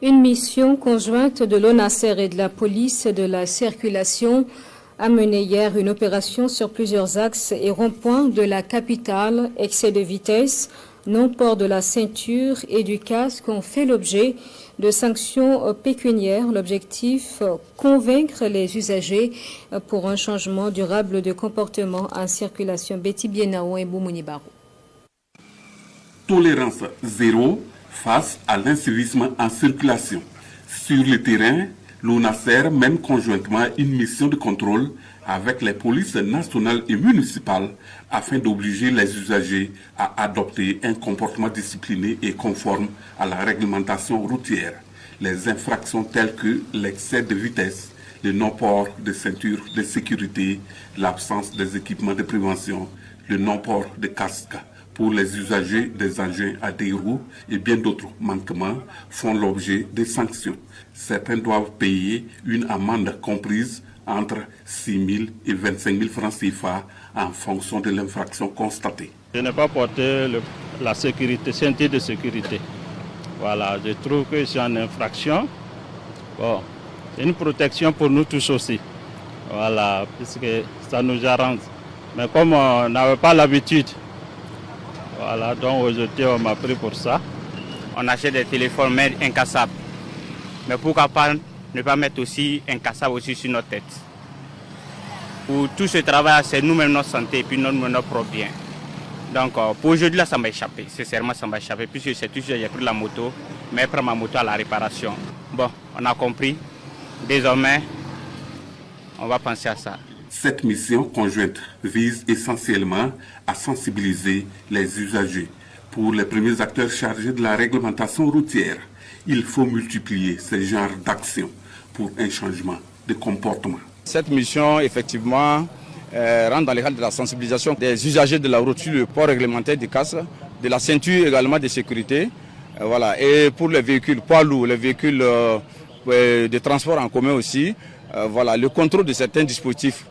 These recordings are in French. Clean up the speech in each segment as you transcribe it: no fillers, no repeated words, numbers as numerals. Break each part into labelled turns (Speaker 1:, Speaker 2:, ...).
Speaker 1: Une mission conjointe de l'ONASER et de la police de la circulation a mené hier une opération sur plusieurs axes et ronds-points de la capitale. Excès de vitesse, non-port de la ceinture et du casque ont fait l'objet de sanctions pécuniaires. L'objectif, convaincre les usagers pour un changement durable de comportement en circulation. Betty Bienao et Boumouni Barou.
Speaker 2: Tolérance zéro face à l'incivisme en circulation. Sur le terrain, l'ONASER mène conjointement une mission de contrôle avec les polices nationales et municipales afin d'obliger les usagers à adopter un comportement discipliné et conforme à la réglementation routière. Les infractions telles que l'excès de vitesse, le non-port de ceinture de sécurité, l'absence des équipements de prévention, le non-port de casque pour les usagers des engins à deux roues et bien d'autres manquements font l'objet de sanctions. Certains doivent payer une amende comprise entre 6 000 et 25 000 francs CFA en fonction de l'infraction constatée.
Speaker 3: Je n'ai pas porté la sécurité, ceinture de sécurité. Voilà, je trouve que c'est une infraction. Bon, c'est une protection pour nous tous aussi. Voilà, puisque ça nous arrange. Mais comme on n'avait pas l'habitude, voilà, donc aujourd'hui on m'a pris pour ça.
Speaker 4: On achète des téléphones mais incassables. Mais pourquoi pas ne pas mettre aussi incassable aussi sur notre tête? Pour tout ce travail, c'est nous-mêmes notre santé et puis notre propre bien. Donc pour aujourd'hui là, ça m'a échappé. Sincèrement, ça m'a échappé puisque c'est tout ce que j'ai pris la moto, mais prendre ma moto à la réparation. Bon, on a compris. Désormais, on va penser à ça.
Speaker 2: Cette mission conjointe vise essentiellement à sensibiliser les usagers. Pour les premiers acteurs chargés de la réglementation routière, il faut multiplier ce genre d'actions pour un changement de comportement.
Speaker 5: Cette mission, effectivement, rentre dans le cadre de la sensibilisation des usagers de la route sur le port réglementaire du casque, de la ceinture également de sécurité. Voilà. Et pour les véhicules poids lourds, les véhicules de transport en commun aussi, voilà, le contrôle de certains dispositifs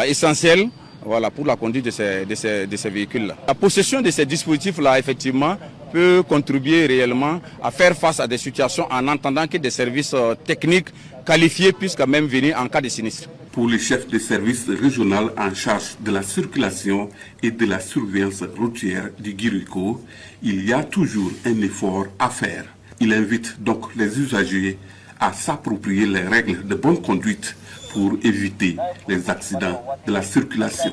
Speaker 5: essentiels pour la conduite de ces véhicules-là. La possession de ces dispositifs-là, effectivement, peut contribuer réellement à faire face à des situations en entendant que des services techniques qualifiés puissent quand même venir en cas de sinistre.
Speaker 2: Pour le chef de service régional en charge de la circulation et de la surveillance routière du Guirico, il y a toujours un effort à faire. Il invite donc les usagers à s'approprier les règles de bonne conduite pour éviter les accidents de la circulation.